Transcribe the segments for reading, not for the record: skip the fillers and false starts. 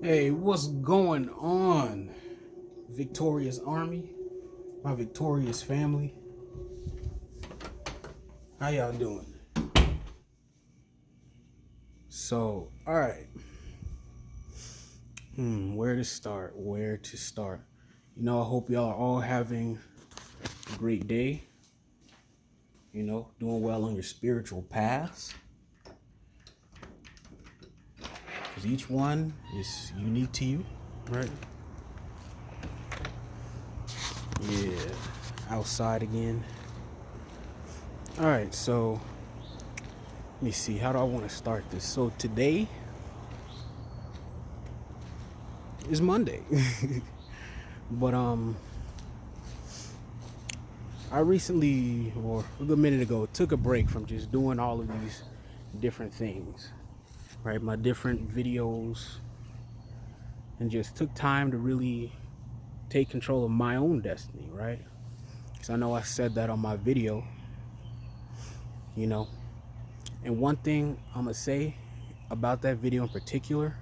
Hey, what's going on, Victorious Army, my victorious family? How y'all doing? All right. Where to start? Where to start? I hope y'all are all having a great day. Doing well on your spiritual paths. Because each one is unique to you, right? Yeah. Outside again. All right, so let me see. How do I want to start this? So today is Monday. But I recently, or a good minute ago, took a break from just doing all of these different things, right? My different videos, and just took time to really take control of my own destiny, right? Because I know I said that on my video, you know. And one thing I'm going to say about that video in particular,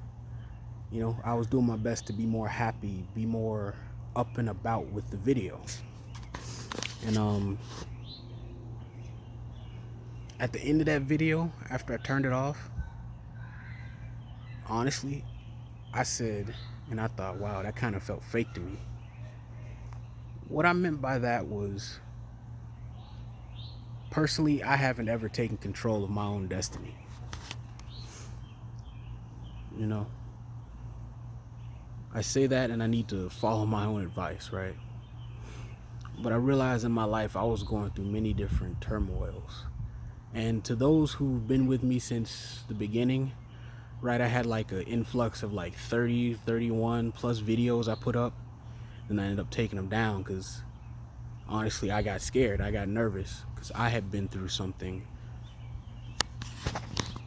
I was doing my best to be more happy, be more up and about with the video. And at the end of that video, after I turned it off, honestly, I said, and I thought, wow, that kind of felt fake to me. What I meant by that was, personally, I haven't ever taken control of my own destiny. You know, I say that and I need to follow my own advice, right? But I realized in my life I was going through many different turmoils. And to those who've been with me since the beginning, right, I had like an influx of like 30, 31 plus videos I put up. And I ended up taking them down because honestly, I got scared. I got nervous because I had been through something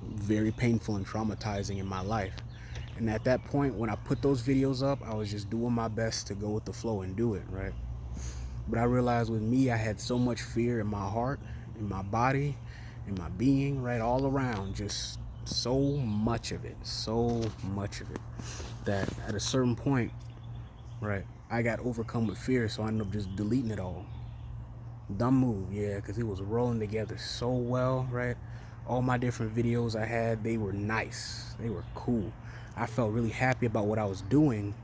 very painful and traumatizing in my life. And at that point, when I put those videos up, I was just doing my best to go with the flow and do it, right? But I realized with me, I had so much fear in my heart, in my body, in my being, right? All around, just so much of it, that at a certain point, right, I got overcome with fear, so I ended up just deleting it all. Dumb move, yeah, because it was rolling together so well, right? All my different videos I had, they were nice, they were cool. I felt really happy about what I was doing,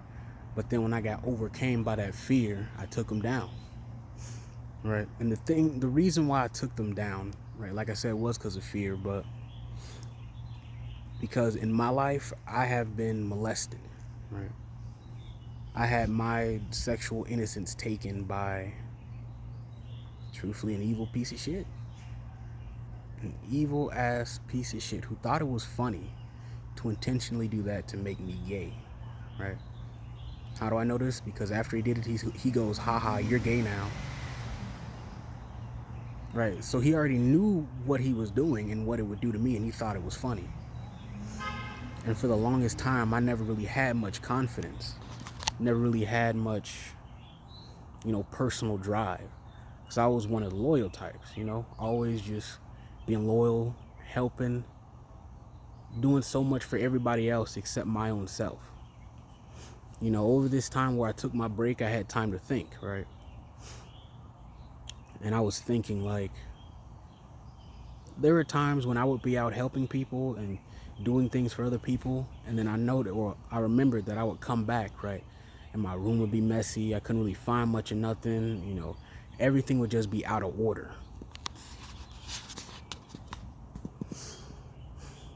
but then when I got overcame by that fear, I took them down, right? And the reason why I took them down, right, like I said, was because of fear, but because in my life, I have been molested, right? I had my sexual innocence taken by, truthfully, an evil piece of shit. An evil ass piece of shit who thought it was funny to intentionally do that to make me gay, right? How do I know this? Because after he did it, he goes, haha, you're gay now, right? So he already knew what he was doing and what it would do to me, and he thought it was funny. And for the longest time, I never really had much confidence, never really had much, personal drive. Because I was one of the loyal types, always just being loyal, helping, doing so much for everybody else except my own self. Over this time where I took my break, I had time to think, right? And I was thinking, like, there were times when I would be out helping people and doing things for other people, and then I remembered that I would come back, right? And my room would be messy. I couldn't really find much of nothing, everything would just be out of order.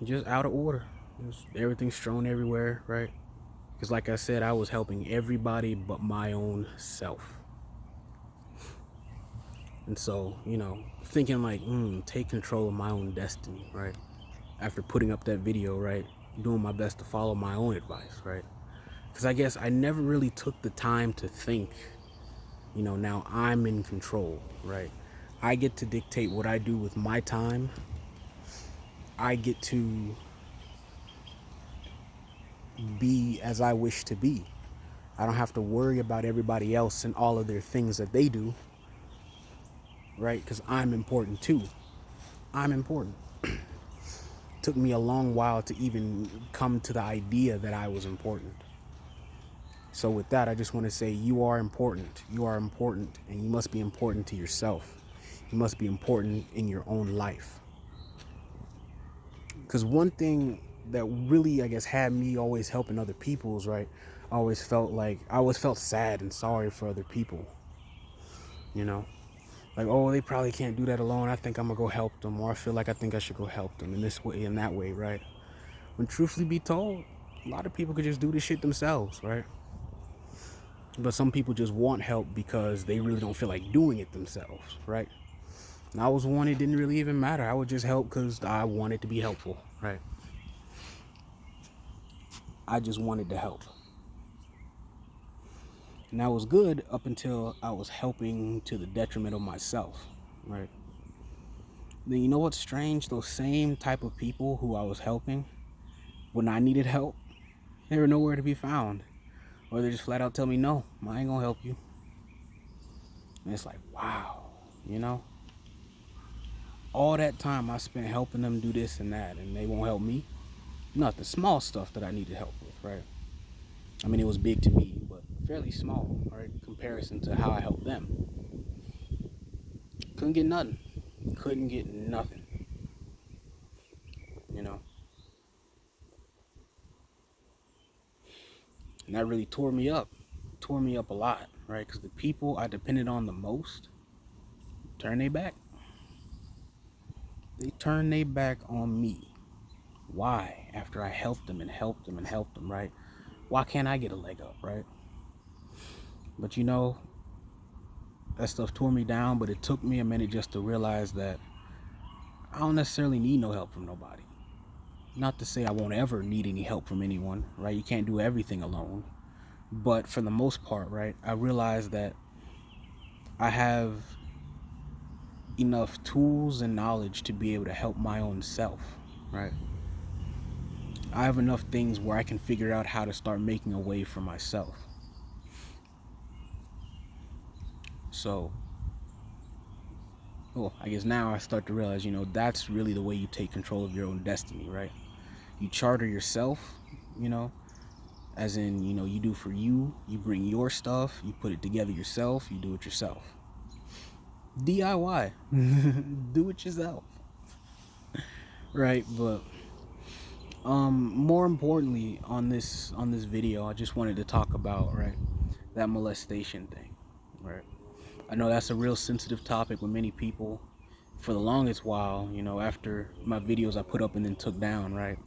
Just out of order. Just everything strewn everywhere, right? Because like I said, I was helping everybody but my own self. And so, thinking like, take control of my own destiny, right? After putting up that video, right? Doing my best to follow my own advice, right? Because I guess I never really took the time to think, now I'm in control, right? I get to dictate what I do with my time. I get to be as I wish to be. I don't have to worry about everybody else and all of their things that they do, right? Because I'm important too. I'm important. took me a long while to even come to the idea that I was important. So with that, I just want to say you are important. You are important, and you must be important to yourself. You must be important in your own life. Because one thing that really, I guess, had me always helping other people's, right? I always felt sad and sorry for other people, you know? Like, oh, they probably can't do that alone. I think I'm gonna go help them, or I think I should go help them in this way and that way, right? When truthfully be told, a lot of people could just do this shit themselves, right? But some people just want help because they really don't feel like doing it themselves, right? And I was one, it didn't really even matter. I would just help because I wanted to be helpful, right? I just wanted to help. And that was good up until I was helping to the detriment of myself, right? Then you know what's strange? Those same type of people who I was helping, when I needed help, they were nowhere to be found. Or they just flat out tell me, no, I ain't gonna help you. And it's like, wow, you know? All that time I spent helping them do this and that, and they won't help me. Nothing, small stuff that I needed help with, right? I mean, it was big to me, but fairly small, right? In comparison to how I helped them. Couldn't get nothing. Couldn't get nothing, you know? And that really tore me up. Tore me up a lot, right? Because the people I depended on the most turned their back. They turned their back on me. Why? After I helped them and helped them and helped them, right? Why can't I get a leg up, right? But you know, that stuff tore me down, but it took me a minute just to realize that I don't necessarily need no help from nobody. Not to say I won't ever need any help from anyone, right? You can't do everything alone. But for the most part, right, I realized that I have enough tools and knowledge to be able to help my own self, right? I have enough things where I can figure out how to start making a way for myself. So, well, I guess now I start to realize, that's really the way you take control of your own destiny, right? You charter yourself, you know, as in, you do for you, you bring your stuff, you put it together yourself, you do it yourself. DIY. Do it yourself. Right, but more importantly on this video, I just wanted to talk about, right, that molestation thing, right? I know that's a real sensitive topic with many people. For the longest while, after my videos I put up and then took down, right,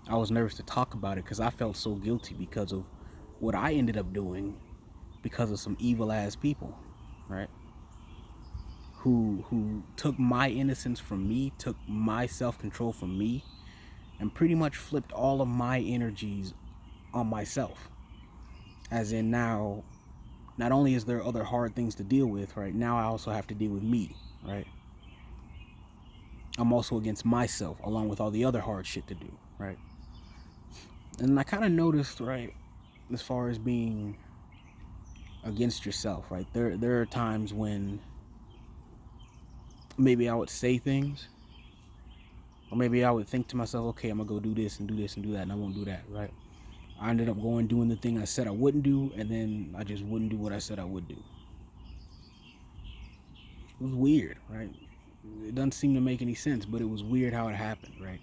I was nervous to talk about it because I felt so guilty because of what I ended up doing because of some evil ass people, right? Who took my innocence from me, took my self-control from me, and pretty much flipped all of my energies on myself. As in, now, not only is there other hard things to deal with, right, now I also have to deal with me, right? I'm also against myself along with all the other hard shit to do, right? And I kind of noticed, right, as far as being against yourself, right, there are times when maybe I would say things, or maybe I would think to myself, okay, I'm gonna go do this and do this and do that, and I won't do that, right? I ended up doing the thing I said I wouldn't do, and then I just wouldn't do what I said I would do. It was weird, right? It doesn't seem to make any sense, but it was weird how it happened, right?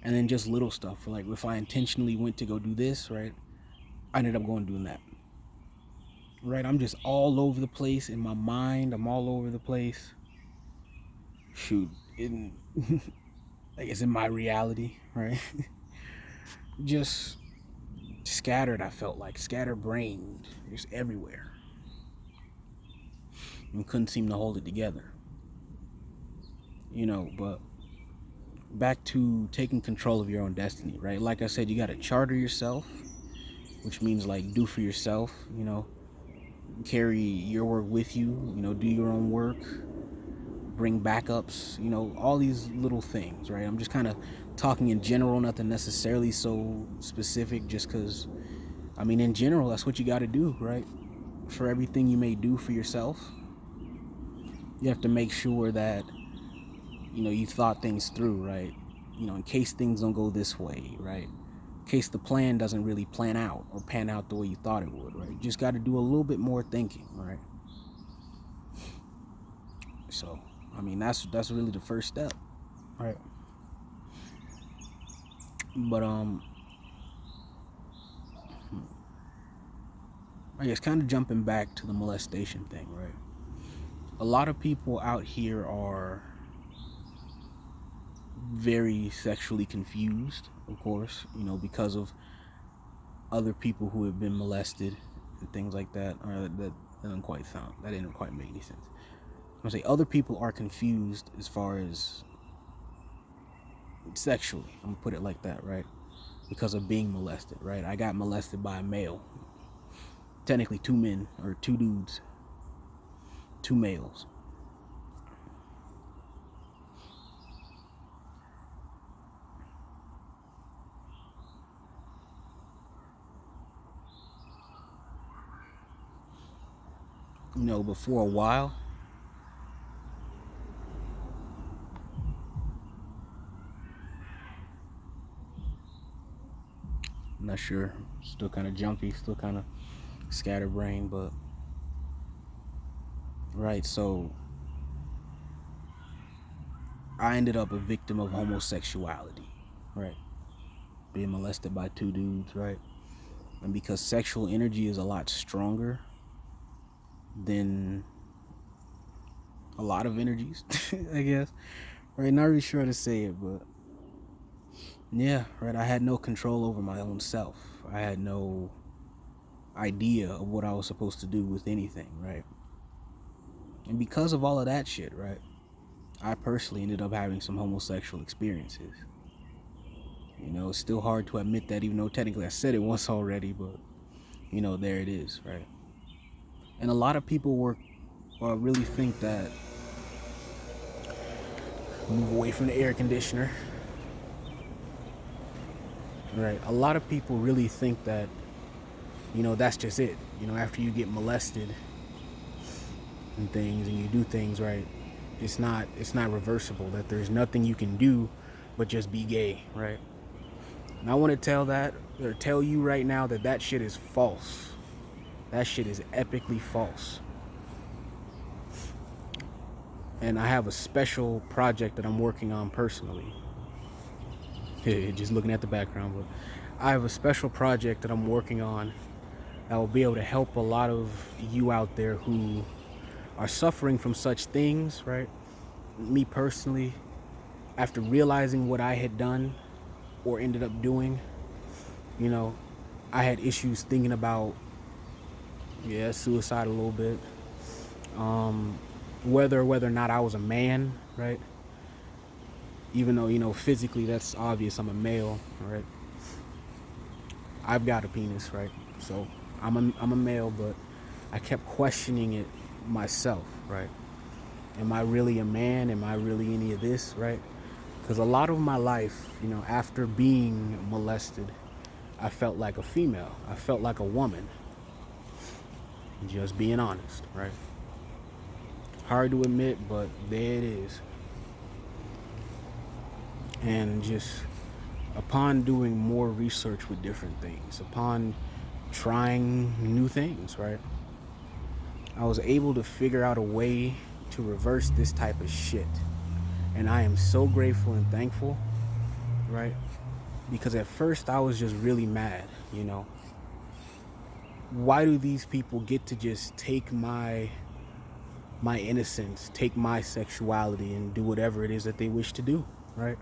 And then just little stuff, like if I intentionally went to go do this, right, I ended up going doing that. Right, I'm just all over the place in my mind. I'm all over the place. Shoot, I guess in my reality, right? Just scattered, I felt like. Scatterbrained. Just everywhere. And couldn't seem to hold it together. But back to taking control of your own destiny, right? Like I said, you got to charter yourself, which means like do for yourself, carry your work with you, do your own work, bring backups, all these little things, right? I'm just kind of talking in general, nothing necessarily so specific, just because, in general, that's what you got to do, right? For everything you may do for yourself, you have to make sure that, you thought things through, right? in case things don't go this way, right? In case the plan doesn't really plan out or pan out the way you thought it would, right? You just got to do a little bit more thinking, right? So, I mean, that's really the first step, right? But I guess kind of jumping back to the molestation thing, right? A lot of people out here are very sexually confused, of course, because of other people who have been molested and things like that. Or that didn't quite make any sense. I'm gonna say other people are confused as far as sexually. I'm gonna put it like that, right? Because of being molested, right? I got molested by a male. Technically 2 men or 2 dudes, 2 males. But for a while, I'm not sure, still kind of jumpy, still kind of scatterbrained, but right, so I ended up a victim of homosexuality, right? Being molested by 2 dudes, right? And because sexual energy is a lot stronger than a lot of energies, I guess, right? Not really sure how to say it, but yeah, right. I had no control over my own self. I had no idea of what I was supposed to do with anything, right? And because of all of that shit, right, I personally ended up having some homosexual experiences. It's still hard to admit that, even though technically I said it once already, but there it is, right? And a lot of people really think that, move away from the air conditioner, right? A lot of people really think that, that's just it. After you get molested and things and you do things, right, it's not reversible, that there's nothing you can do but just be gay, right? And I want to tell you right now that shit is false. That shit is epically false. And I have a special project that I'm working on personally. Just looking at the background, but I have a special project that I'm working on that will be able to help a lot of you out there who are suffering from such things, right? Me personally, after realizing what I had done or ended up doing, I had issues thinking about, suicide a little bit. Whether or not I was a man, right? Even though, physically that's obvious, I'm a male, right? I've got a penis, right? So I'm a male, but I kept questioning it myself, right? Am I really a man? Am I really any of this, right? Because a lot of my life, after being molested, I felt like a female. I felt like a woman. Just being honest, right? Hard to admit, but there it is. And just upon doing more research with different things, upon trying new things, right, I was able to figure out a way to reverse this type of shit. And I am so grateful and thankful, right? Because at first I was just really mad, Why do these people get to just take my innocence, take my sexuality and do whatever it is that they wish to do, right?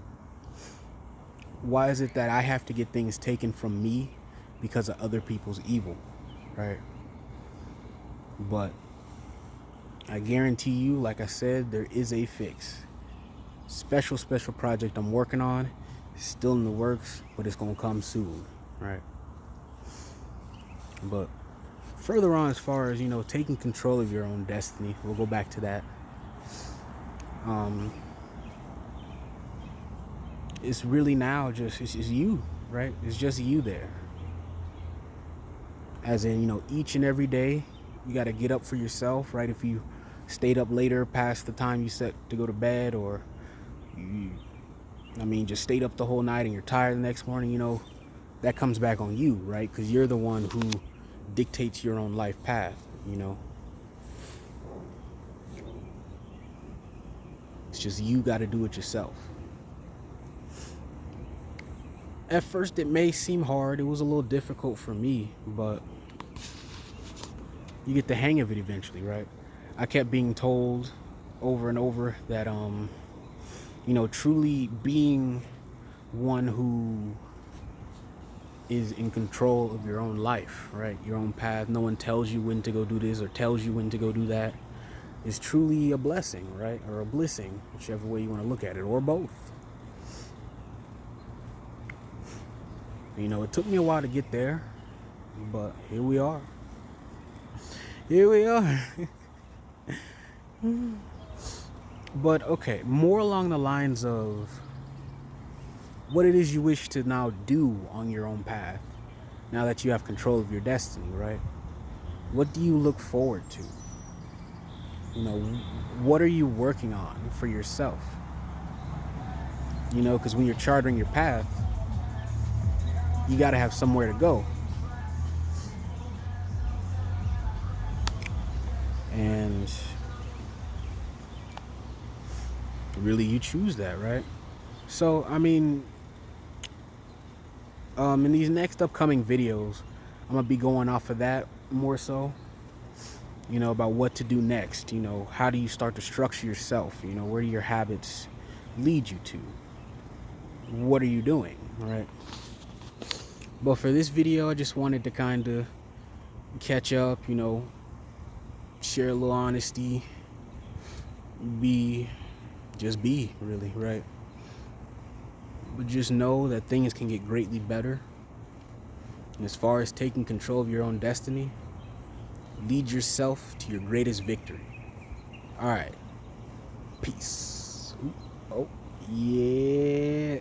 Why is it that I have to get things taken from me because of other people's evil, right? But I guarantee you, like I said, there is a fix. Special project I'm working on. It's still in the works, but it's gonna come soon, right? But further on, as far as taking control of your own destiny, we'll go back to that. It's really now just it's you, right? It's just you there. As in, each and every day, you got to get up for yourself, right? If you stayed up later past the time you set to go to bed, or you I mean, just stayed up the whole night and you're tired the next morning, that comes back on you, right? Because you're the one who dictates your own life path. It's just you got to do it yourself. At first, it may seem hard. It was a little difficult for me, but you get the hang of it eventually, right? I kept being told over and over that, truly being one who is in control of your own life, right? Your own path. No one tells you when to go do this or tells you when to go do that. Is truly a blessing, right? Or a blissing, whichever way you want to look at it, or both. It took me a while to get there, but here we are. Here we are. But okay, more along the lines of what it is you wish to now do on your own path, now that you have control of your destiny, right? What do you look forward to? What are you working on for yourself? Because when you're charting your path, you got to have somewhere to go. And really, you choose that, right? So, I mean, in these next upcoming videos, I'm going to be going off of that more so. About what to do next. How do you start to structure yourself? Where do your habits lead you to? What are you doing, right? But for this video, I just wanted to kind of catch up, share a little honesty, be, really, right? But just know that things can get greatly better. And as far as taking control of your own destiny, lead yourself to your greatest victory. All right. Peace. Ooh, oh, yeah.